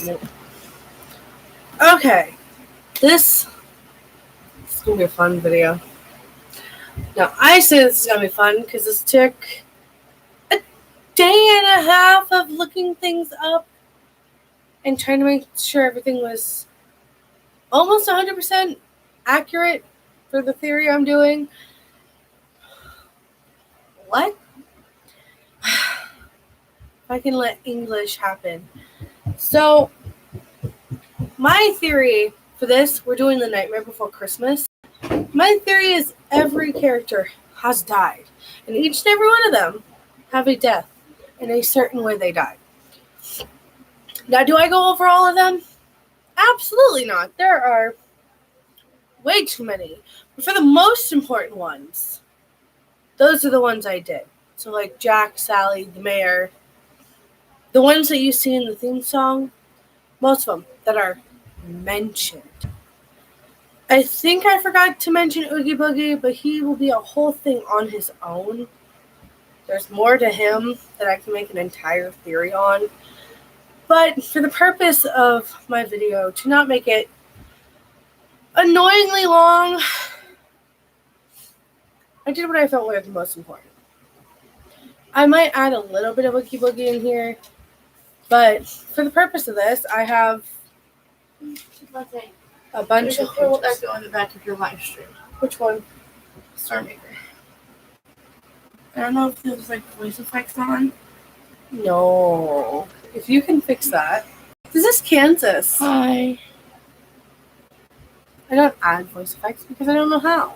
Nope. Okay. This is going to be a fun video. Now, I say this is going to be fun because this took a day and a half of looking things up and trying to make sure everything was almost 100% accurate for the theory I'm doing. What? If I can let English happen. So, my theory for this, we're doing The Nightmare Before Christmas. My theory is every character has died, and each and every one of them have a death in a certain way they died. Now, do I go over all of them? Absolutely not. There are way too many. But for the most important ones, those are the ones I did. So like Jack, Sally, the mayor, the ones that you see in the theme song, most of them that are mentioned. I think I forgot to mention Oogie Boogie, but he will be a whole thing on his own. There's more to him that I can make an entire theory on. But for the purpose of my video, to not make it annoyingly long, I did what I felt was the most important. I might add a little bit of Oogie Boogie in here, but for the purpose of this, I have a bunch There's of a whole pictures. echo in the back of your live stream. Which one? Star Maker. I don't know if there's like voice effects on. No. If you can fix that. This is Kansas. Hi. I don't add voice effects because I don't know how.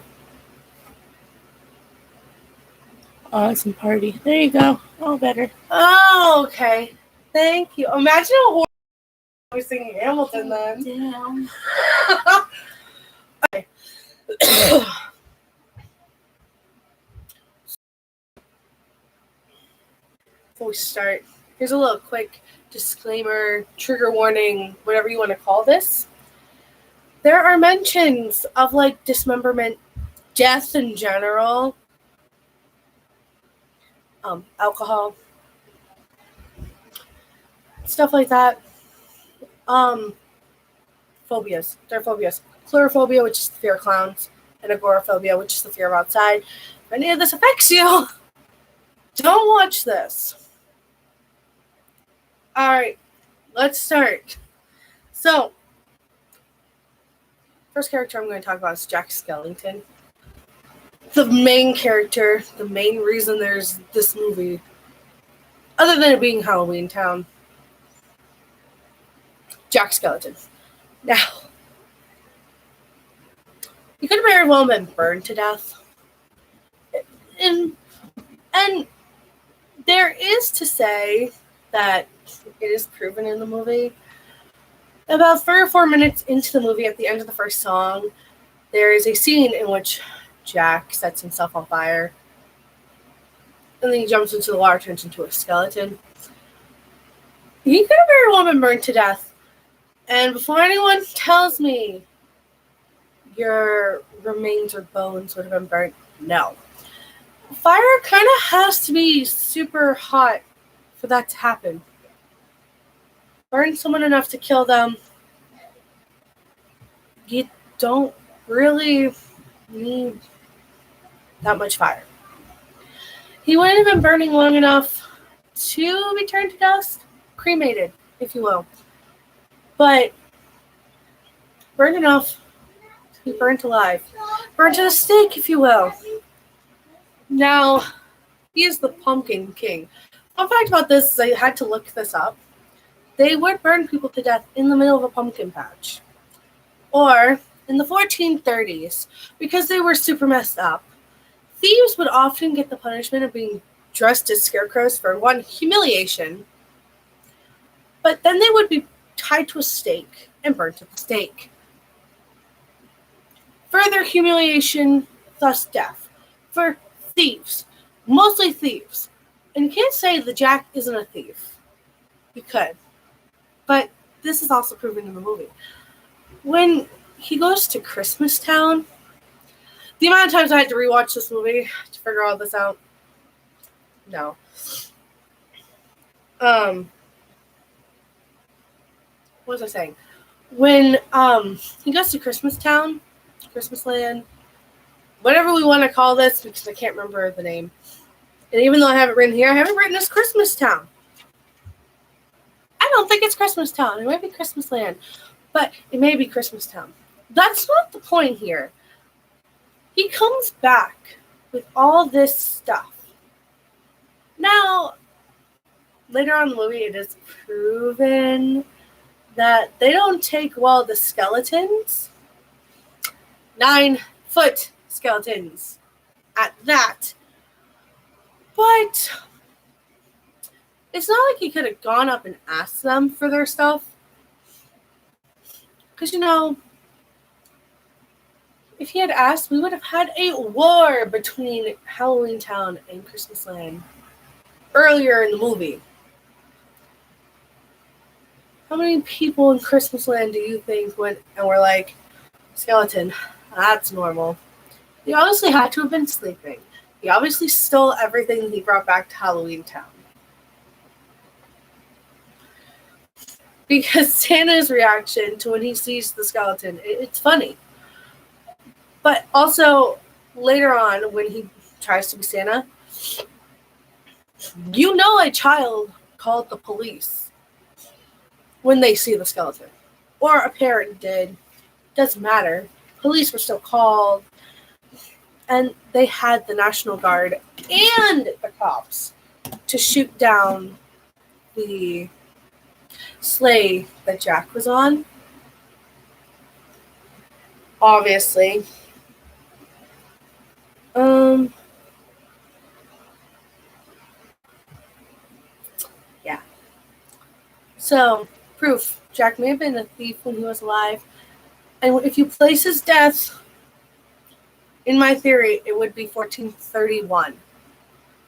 Awesome party. There you go. All better. Oh, okay. Thank you. Imagine a horror I was singing Hamilton then. Damn. Okay. Before we start, here's a little quick disclaimer, trigger warning, whatever you want to call this. There are mentions of like dismemberment, death in general, alcohol, stuff like that. Phobias. There are phobias. Chlorophobia, which is the fear of clowns, and agoraphobia, which is the fear of outside. If any of this affects you, don't watch this. Alright, let's start. So, first character I'm going to talk about is Jack Skellington. The main character, the main reason there's this movie, other than it being Halloween Town. Jack Skellington. Now, he could have very well been burned to death. And there is to say that it is proven in the movie. About 3 or 4 minutes into the movie, at the end of the first song, there is a scene in which Jack sets himself on fire. And then he jumps into the water, turns into a skeleton. He could have very well been burned to death. And before anyone tells me your remains or bones would have been burnt, no. Fire kind of has to be super hot for that to happen. Burn someone enough to kill them. You don't really need that much fire. He wouldn't have been burning long enough to be turned to dust, cremated, if you will. But burned enough to be burnt alive. Burned to the stake, if you will. Now, he is the Pumpkin King. Fun fact about this is I had to look this up. They would burn people to death in the middle of a pumpkin patch. Or, in the 1430s, because they were super messed up, thieves would often get the punishment of being dressed as scarecrows for one, humiliation, but then they would be tied to a stake and burnt at the stake. Further humiliation, thus death. For thieves. Mostly thieves. And you can't say the Jack isn't a thief. You could. But this is also proven in the movie. When he goes to Christmas Town, the amount of times I had to rewatch this movie to figure all this out, no. what was I saying? When he goes to Christmas Town, Christmas Land, whatever we want to call this, because I can't remember the name. And even though I have it written here, I haven't written this Christmas Town. I don't think it's Christmas Town. It might be Christmas Land, but it may be Christmas Town. That's not the point here. He comes back with all this stuff. Now, later on in the movie, it is proven that they don't take well the skeletons. 9-foot skeletons at that. But it's not like he could have gone up and asked them for their stuff. Because, if he had asked, we would have had a war between Halloween Town and Christmas Land earlier in the movie. How many people in Christmas Land do you think went and were like, skeleton, that's normal? He obviously had to have been sleeping. He obviously stole everything he brought back to Halloween Town. Because Santa's reaction to when he sees the skeleton, it's funny. But also, later on, when he tries to be Santa, a child called the police when they see the skeleton. Or a parent did. Doesn't matter. Police were still called. And they had the National Guard and the cops to shoot down the sleigh that Jack was on. Obviously. Yeah. So, proof. Jack may have been a thief when he was alive. And if you place his death, in my theory, it would be 1431.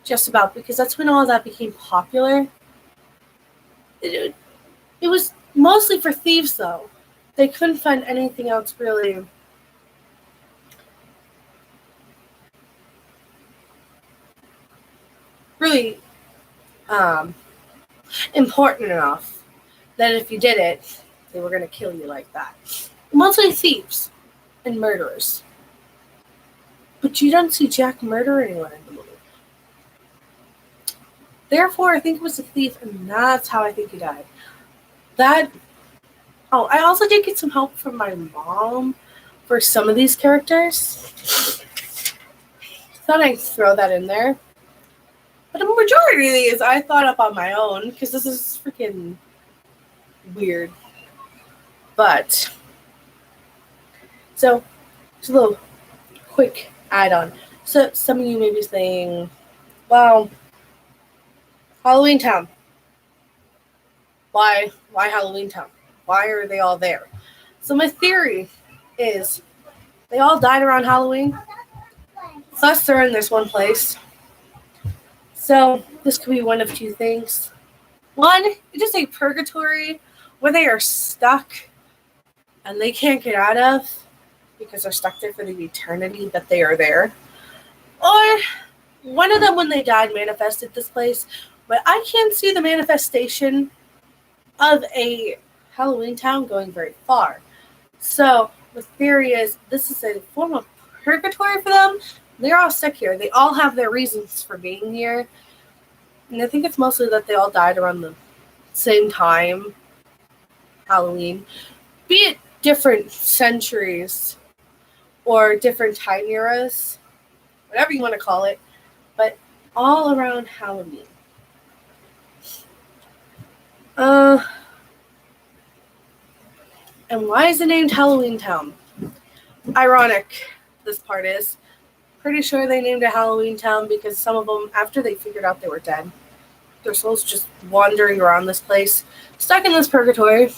Just about, because that's when all that became popular. It was mostly for thieves, though. They couldn't find anything else really important enough that if you did it, they were going to kill you like that. Mostly thieves and murderers. But you don't see Jack murder anyone in the movie. Therefore, I think it was a thief, and that's how I think he died. I also did get some help from my mom for some of these characters. Thought I'd throw that in there. But the majority of these I thought up on my own, because this is freaking weird. But, so, just a little quick add-on. So, some of you may be saying, well, Halloween Town. Why Halloween Town? Why are they all there? So my theory is they all died around Halloween. Plus they're in this one place. So this could be one of two things. One, it is a purgatory where they are stuck and they can't get out of because they're stuck there for the eternity that they are there. Or one of them, when they died, manifested this place. But I can't see the manifestation of a Halloween Town going very far. So the theory is this is a form of purgatory for them. They're all stuck here. They all have their reasons for being here. And I think it's mostly that they all died around the same time, Halloween. Be it different centuries or different time eras, whatever you want to call it, but all around Halloween. And why is it named Halloween Town? Ironic, this part is. Pretty sure they named it Halloween Town because some of them, after they figured out they were dead, their souls just wandering around this place, stuck in this purgatory.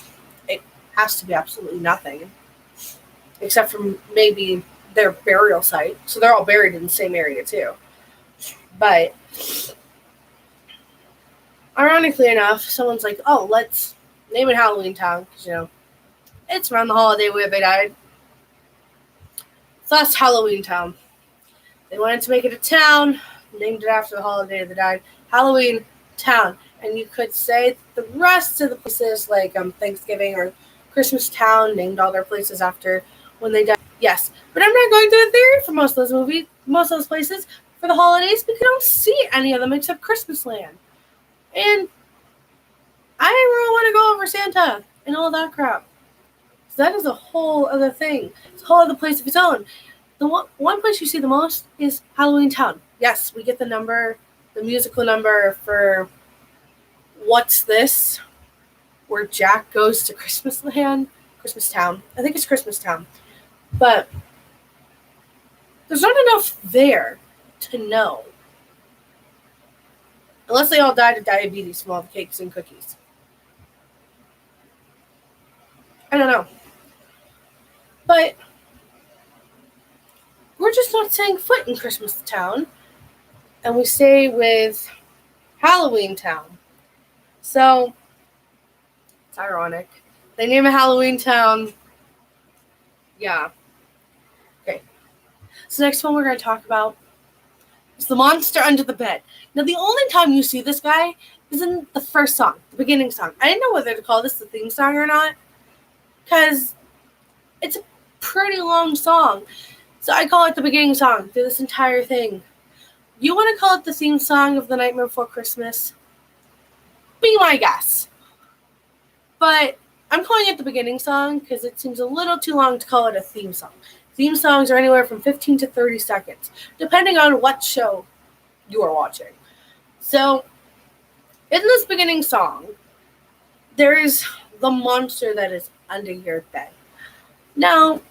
It has to be absolutely nothing, except for maybe their burial site. So they're all buried in the same area too. But ironically enough, someone's like, oh, let's name it Halloween Town, because, it's around the holiday where they died. So that's Halloween Town. They wanted to make it a town, named it after the holiday they died. Halloween Town. And you could say the rest of the places, like Thanksgiving or Christmas Town, named all their places after when they died. Yes, but I'm not going through a theory for most of those places for the holidays because I don't see any of them except Christmas Land. And I didn't really want to go over Santa and all that crap. So that is a whole other thing. It's a whole other place of its own. The one place you see the most is Halloween Town. Yes, we get the musical number for What's This? Where Jack goes to Christmas Town. I think it's Christmas Town. But there's not enough there to know. Unless they all died of diabetes from all the cakes and cookies. I don't know. But we're just not setting foot in Christmas Town. And we stay with Halloween Town. So, it's ironic. They name a Halloween Town. Yeah. Okay. So next one we're going to talk about is the monster under the bed. Now, the only time you see this guy is in the first song, the beginning song. I didn't know whether to call this the theme song or not, because it's a pretty long song. So I call it the beginning song through this entire thing. You want to call it the theme song of The Nightmare Before Christmas? Be my guess. But I'm calling it the beginning song because it seems a little too long to call it a theme song. Theme songs are anywhere from 15 to 30 seconds, depending on what show you are watching. So, in this beginning song, there is the monster that is under your bed. Now,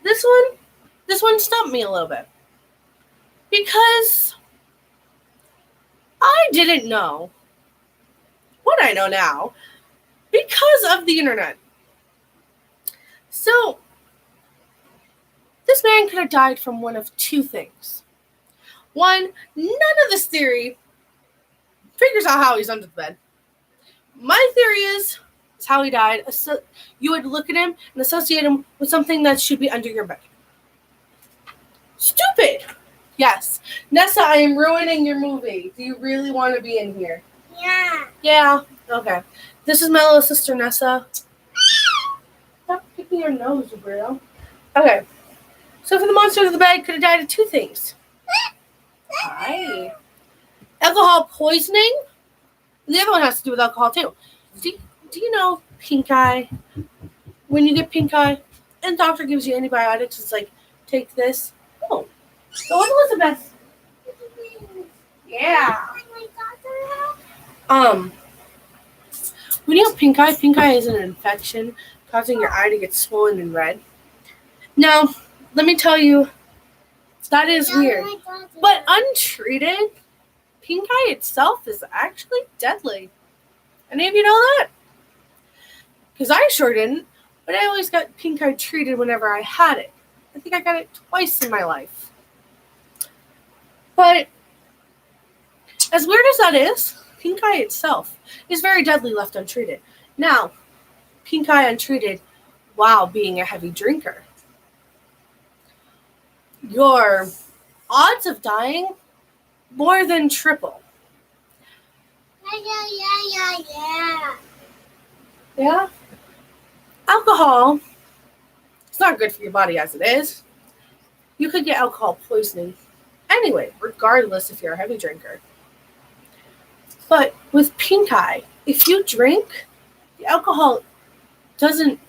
this one stumped me a little bit. Because I didn't know what I know now because of the internet. So, this man could have died from one of two things. One, none of this theory figures out how he's under the bed. My theory is how he died. You would look at him and associate him with something that should be under your bed. Stupid! Yes. Nessa, I am ruining your movie. Do you really want to be in here? Yeah. Yeah? Okay. This is my little sister, Nessa. Stop picking your nose, you weirdo. Okay. So for the monster of the bed, could have died of two things. Hi. Alcohol poisoning. And the other one has to do with alcohol, too. Do you know pink eye? When you get pink eye, and the doctor gives you antibiotics, it's like, take this. Oh. So Elizabeth. Yeah. When you have pink eye is an infection causing your eye to get swollen and red. Now, let me tell you, that is weird. But untreated, pink eye itself is actually deadly. Any of you know that? Because I sure didn't, but I always got pink eye treated whenever I had it. I think I got it twice in my life. But as weird as that is, pink eye itself is very deadly left untreated. Now, pink eye untreated while being a heavy drinker. Your odds of dying more than triple. Yeah? Alcohol, it's not good for your body as it is. You could get alcohol poisoning anyway, regardless if you're a heavy drinker. But with pink eye, if you drink, the alcohol doesn't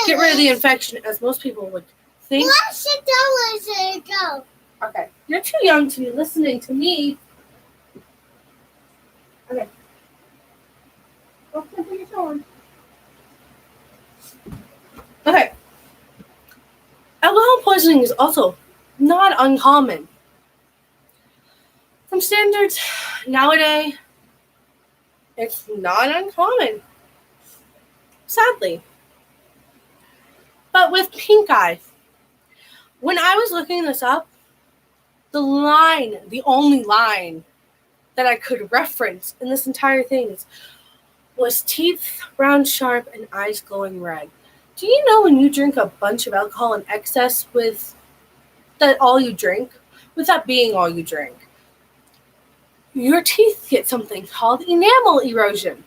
get rid of the infection as most people would think. Okay, you're too young to be listening to me. Okay. Okay. Alcohol poisoning is also not uncommon. From standards nowadays, it's not uncommon. Sadly. But with pink eye, when I was looking this up, the only line that I could reference in this entire thing was teeth round sharp and eyes glowing red. Do you know when you drink a bunch of alcohol in excess with that all you drink, with that being all you drink, your teeth get something called enamel erosion,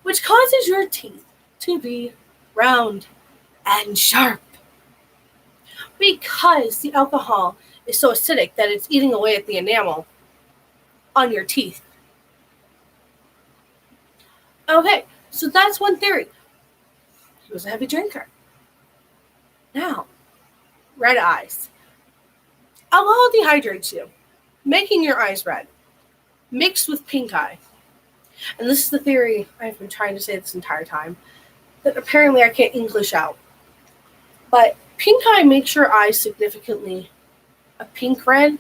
which causes your teeth to be round and sharp. Because the alcohol is so acidic that it's eating away at the enamel on your teeth. Okay, so that's one theory. He was a heavy drinker. Now, red eyes. Alcohol dehydrates you, making your eyes red, mixed with pink eye. And this is the theory I've been trying to say this entire time, that apparently I can't English out. But pink eye makes your eyes significantly a pink red,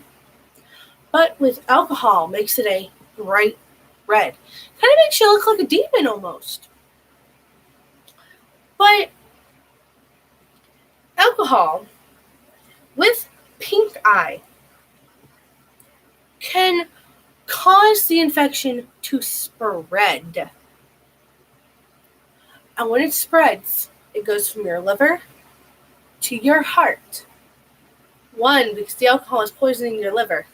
but with alcohol makes it a bright red. Kind of makes you look like a demon almost. But alcohol with pink eye can cause the infection to spread. And when it spreads, it goes from your liver to your heart. 1, because the alcohol is poisoning your liver.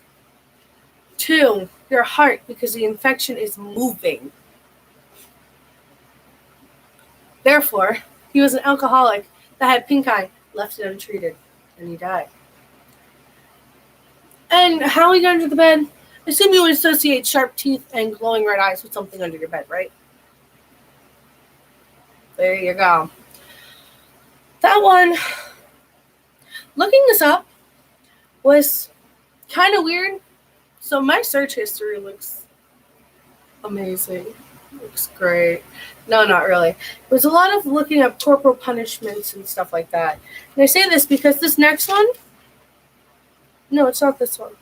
2, your heart, because the infection is moving. Therefore, he was an alcoholic that had pink eye, left it untreated, and he died. And how he got under the bed? I assume you would associate sharp teeth and glowing red eyes with something under your bed, right? There you go. That one, looking this up was kind of weird. So my search history looks amazing. Looks great. No, not really. It was a lot of looking up corporal punishments and stuff like that. And I say this because this next one, no, it's not this one.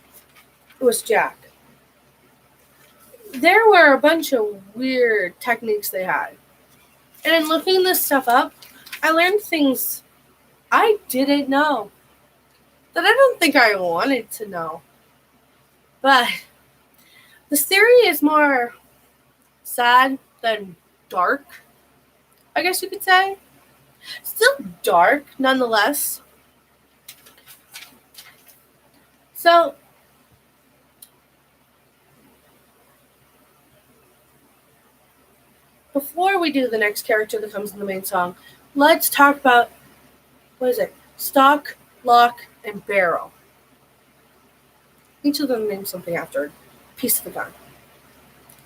It was Jack. There were a bunch of weird techniques they had. And in looking this stuff up, I learned things I didn't know that I don't think I wanted to know. But this theory is more sad than dark, I guess you could say. Still dark, nonetheless. So, before we do the next character that comes in the main song, let's talk about, what is it? Stock, lock, and barrel. Each of them names something after a piece of the gun.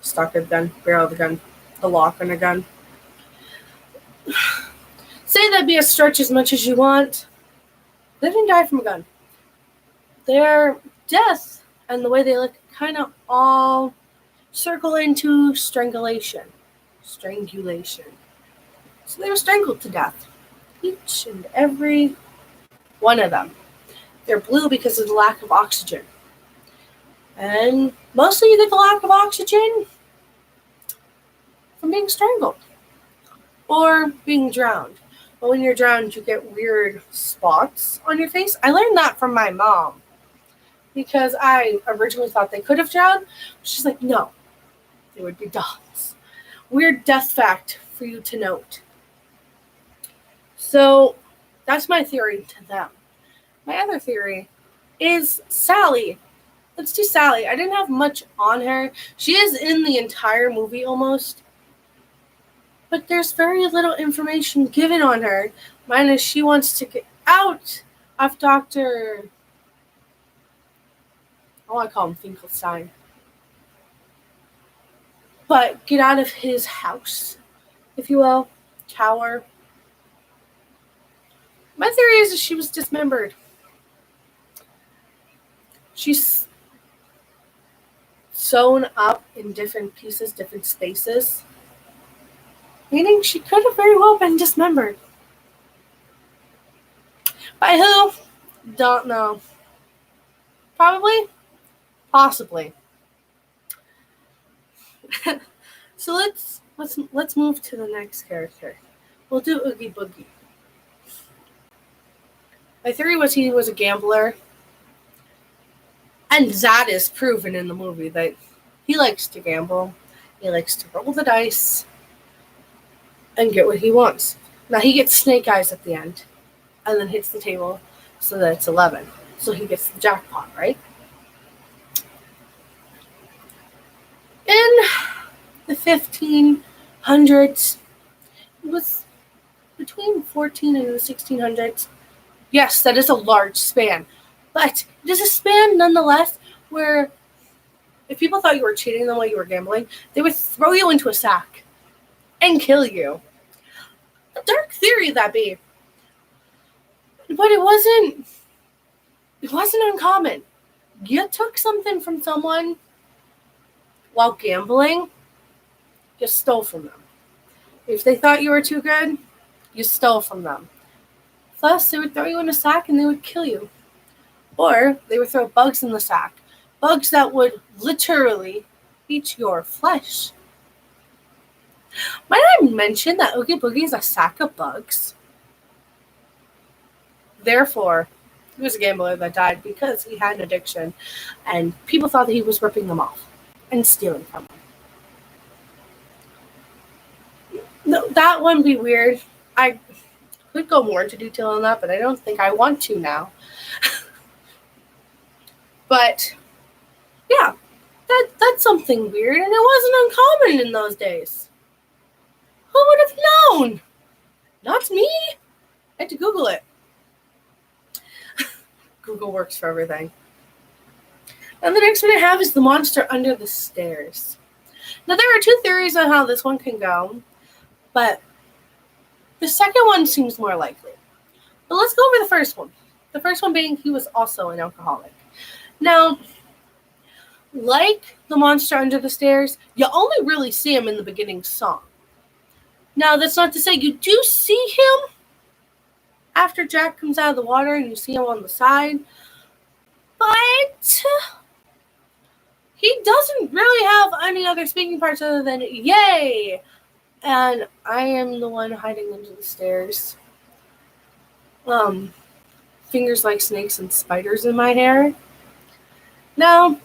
Stock of the gun, barrel of the gun, the lock on a gun. Say that be a stretch as much as you want. They didn't die from a gun. Their death and the way they look kind of all circle into strangulation. So they were strangled to death. Each and every one of them. They're blue because of the lack of oxygen. And mostly you get the lack of oxygen from being strangled or being drowned. But when you're drowned, you get weird spots on your face. I learned that from my mom because I originally thought they could have drowned. She's like, no, they would be dogs. Weird death fact for you to note. So that's my theory to them. My other theory is Sally. Let's do Sally. I didn't have much on her. She is in the entire movie almost. But there's very little information given on her. Minus she wants to get out of Dr. I want to call him Finkelstein. But get out of his house, if you will. Tower. My theory is that she was dismembered. She's sewn up in different pieces, different spaces. Meaning she could have very well been dismembered. By who? Don't know. Probably? Possibly. So let's move to the next character. We'll do Oogie Boogie. My theory was he was a gambler. And that is proven in the movie that he likes to gamble. He likes to roll the dice and get what he wants. Now he gets snake eyes at the end and then hits the table so that it's 11. So he gets the jackpot, right? 1500s. It was between 14 and the 1600s. Yes, that is a large span. But it is a span nonetheless where if people thought you were cheating them while you were gambling, they would throw you into a sack and kill you. A dark theory that be. But it wasn't uncommon. You took something from someone while gambling, you stole from them. If they thought you were too good, you stole from them. Plus, they would throw you in a sack and they would kill you. Or they would throw bugs in the sack. Bugs that would literally eat your flesh. Might I mention that Oogie Boogie is a sack of bugs? Therefore, he was a gambler that died because he had an addiction, and people thought that he was ripping them off and stealing from them. No, that one be weird. I could go more into detail on that, but I don't think I want to now. But yeah, that's something weird, and it wasn't uncommon in those days. Who would have known? Not me. I had to Google it. Google works for everything. And the next one I have is the monster under the stairs. Now, there are two theories on how this one can go, but the second one seems more likely. But let's go over the first one. The first one being he was also an alcoholic. Now, like the monster under the stairs, you only really see him in the beginning song. Now, that's not to say you do see him after Jack comes out of the water and you see him on the side, but he doesn't really have any other speaking parts other than yay, and I am the one hiding under the stairs. Fingers like snakes and spiders in my hair. Now,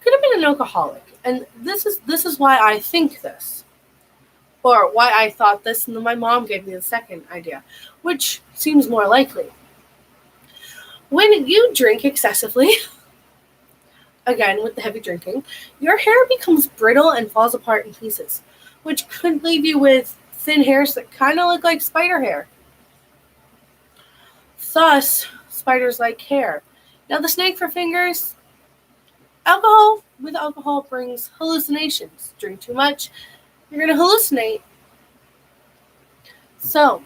could have been an alcoholic, and this is why I think this. Or why I thought this, and then my mom gave me the second idea, which seems more likely. When you drink excessively, again with the heavy drinking, your hair becomes brittle and falls apart in pieces, which could leave you with thin hairs that kind of look like spider hair. Thus, spiders like hair. Now the snake for fingers, alcohol brings hallucinations. Drink too much, you're going to hallucinate. So,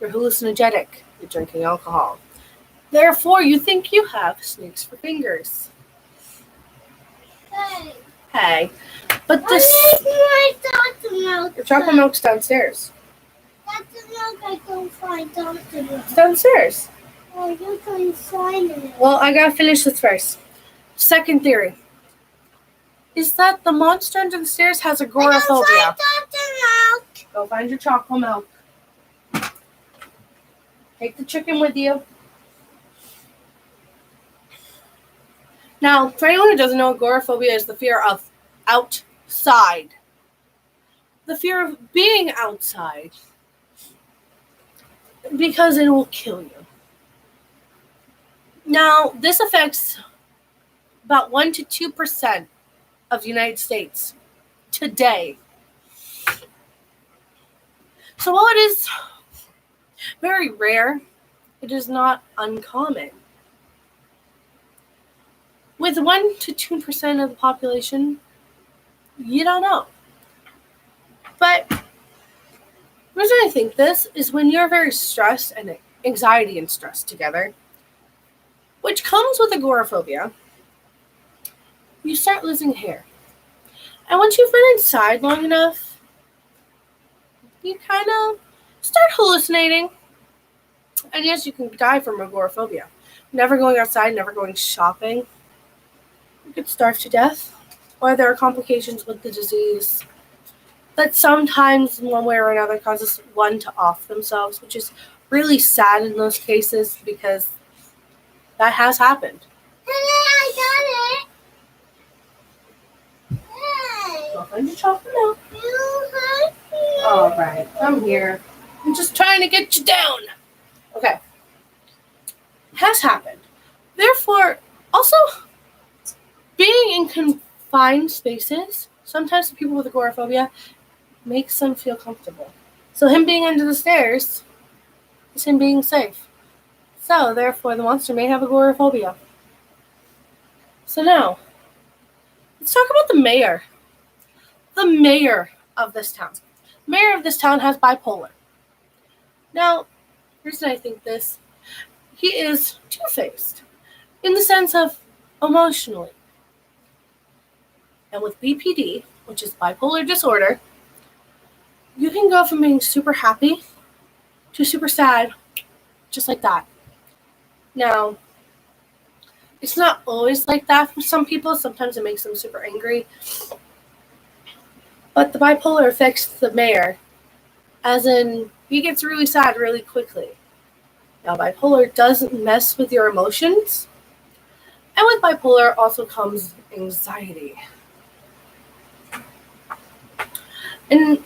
you're hallucinogenic. You're drinking alcohol. Therefore, you think you have snakes for fingers. Hey. But this... my chocolate milk? Your chocolate milk's downstairs. That's the milk I can find chocolate milk. It's downstairs. Oh, you can find it. Well, I gotta finish this first. Second theory is that the monster under the stairs has agoraphobia. Go find your chocolate milk. Take the chicken with you. Now, for anyone who doesn't know, agoraphobia is the fear of outside. The fear of being outside. Because it will kill you. Now, this affects about 1 to 2% of the United States today. So while it is very rare, it is not uncommon. With 1 to 2% of the population, you don't know. But the reason I think this is when you're very stressed, and anxiety and stress together, which comes with agoraphobia, you start losing hair. And once you've been inside long enough, you kind of start hallucinating. And yes, you can die from agoraphobia. Never going outside, never going shopping. You could starve to death. Or there are complications with the disease that sometimes, in one way or another, causes one to off themselves, which is really sad in those cases because that has happened. Hey, I got it. Hey. Go find your chocolate milk. You hurt me. All right, I'm here. I'm just trying to get you down. Okay. Has happened. Therefore, also, being in find spaces, sometimes people with agoraphobia, makes them feel comfortable. So him being under the stairs is him being safe. So, therefore, the monster may have agoraphobia. So now, let's talk about the mayor. The mayor of this town. The mayor of this town has bipolar. Now, here's what I think this. He is two-faced in the sense of emotionally. And with BPD, which is bipolar disorder, you can go from being super happy to super sad, just like that. Now, it's not always like that for some people. Sometimes it makes them super angry. But the bipolar affects the mayor, as in, he gets really sad really quickly. Now, bipolar doesn't mess with your emotions. And with bipolar also comes anxiety. And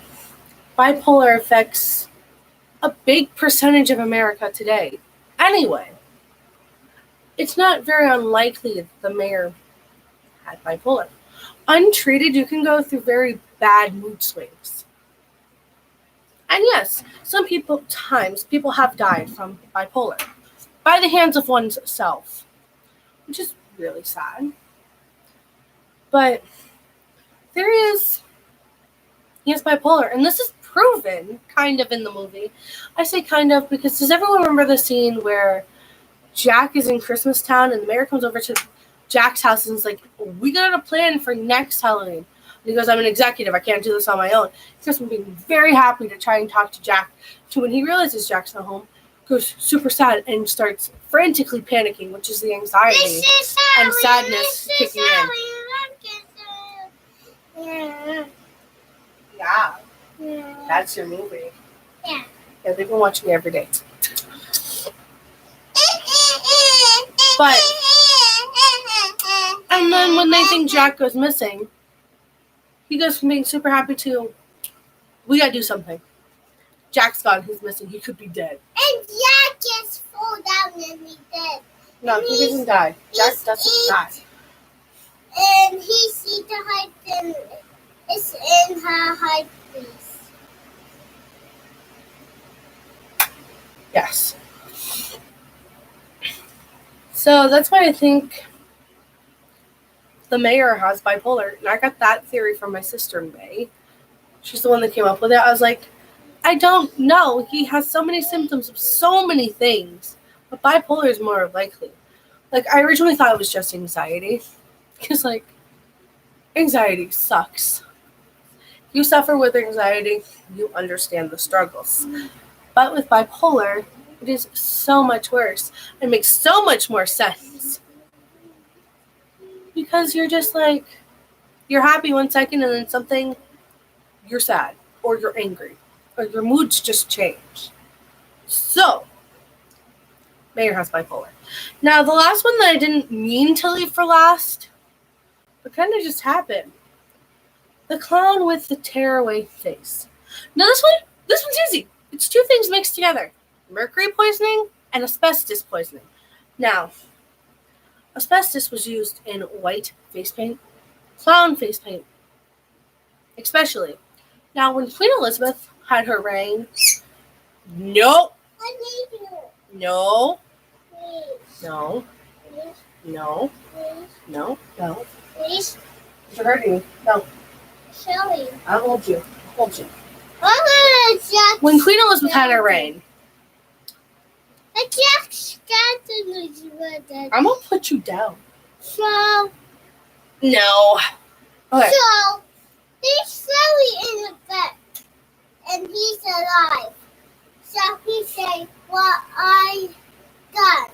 bipolar affects a big percentage of America today. Anyway, it's not very unlikely that the mayor had bipolar. Untreated, you can go through very bad mood swings. And yes, people have died from bipolar by the hands of one's self, which is really sad. But he has bipolar, and this is proven kind of in the movie. I say kind of because does everyone remember the scene where Jack is in Christmas Town and the mayor comes over to Jack's house and is like, we got a plan for next Halloween. And he goes, I'm an executive. I can't do this on my own. He goes from being very happy to try and talk to Jack to when he realizes Jack's not home, goes super sad and starts frantically panicking, which is the anxiety and sadness kicking in. Yeah. That's your movie. Yeah. Yeah, they've been watching it every day. But, and then when they think Jack goes missing, he goes from being super happy to, we gotta do something. Jack's gone, he's missing, he could be dead. And Jack just fall down and he's dead. No, and he doesn't die. Jack doesn't die. And he's in the hide, it's in her hide place. Yes. So that's why I think the mayor has bipolar. And I got that theory from my sister, May. She's the one that came up with it. I was like, I don't know. He has so many symptoms of so many things. But bipolar is more likely. Like, I originally thought it was just anxiety. Because, like, anxiety sucks. If you suffer with anxiety, you understand the struggles. But with bipolar, it is so much worse. It makes so much more sense. Because you're just like, you're happy 1 second and then you're sad. Or you're angry. Or your moods just change. So, mayor has bipolar. Now, the last one that I didn't mean to leave for last, but kind of just happened. The clown with the tearaway face. Now, this one's easy. It's two things mixed together. Mercury poisoning and asbestos poisoning. Now, asbestos was used in white face paint, clown face paint, especially. Now, when Queen Elizabeth had her reign, no, I need you. no, Please. no, Please. no, Please. no, no. Please. You're hurting me. No, Shelly. I'll hold you. Hold you. Jack. When Queen Elizabeth had her reign, Jack Skellington is with it. I'm gonna put you down. So, No. Okay. so he's Shelly in the bed, and he's alive. So he said, "What I done?"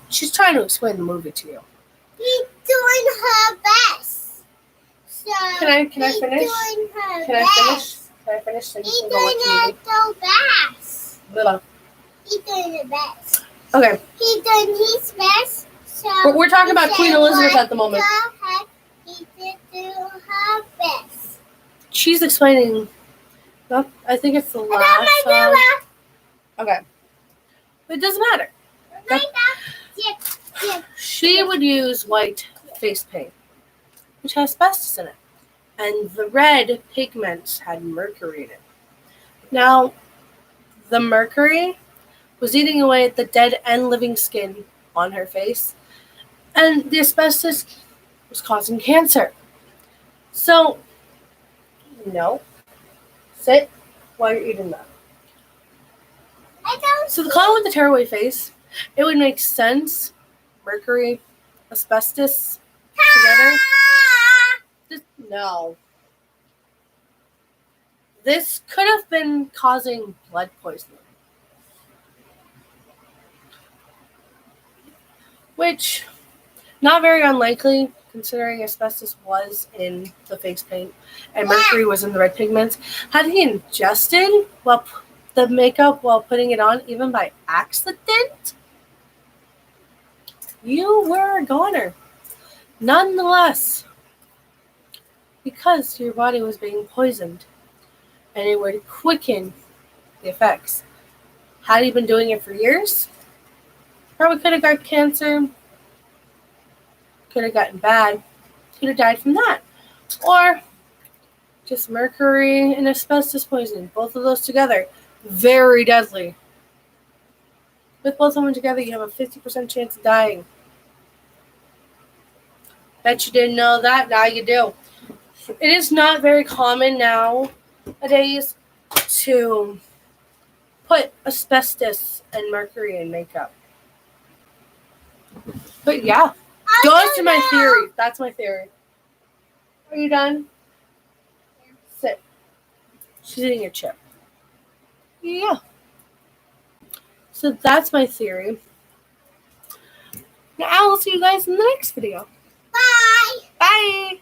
She's trying to explain the movie to you. He's doing her best. So Can I he's finish? Doing her Can I best. finish? Can I finish? So you He's can doing go watch her best. the movie. He's doing the best. Okay. He's doing his best. So But we're talking about he Queen said, Elizabeth "What at the moment. the heck?" He did do her best. She's explaining. No, I think it's the And last I'm song. like, Okay. But it doesn't matter. yeah. She would use white face paint, which has asbestos in it. And the red pigments had mercury in it. Now, the mercury was eating away at the dead and living skin on her face, and the asbestos was causing cancer. So, no, sit while you're eating that. So the clown with the tearaway face, it would make sense. Mercury, asbestos together. No. This could have been causing blood poisoning. Which, not very unlikely, considering asbestos was in the face paint and mercury was in the red pigments. Had he ingested the makeup while putting it on, even by accident, you were a goner. Nonetheless, because your body was being poisoned, and it would quicken the effects. Had he been doing it for years, probably could have got cancer, could have gotten bad, could have died from that. Or just mercury and asbestos poisoning, both of those together, very deadly. With both of them together, you have a 50% chance of dying. Bet you didn't know that, now you do. It is not very common nowadays to put asbestos and mercury in makeup. But yeah, those are my theory. That's my theory. Are you done? Sit. She's eating a chip. Yeah. So that's my theory. Now I'll see you guys in the next video. Bye. Bye.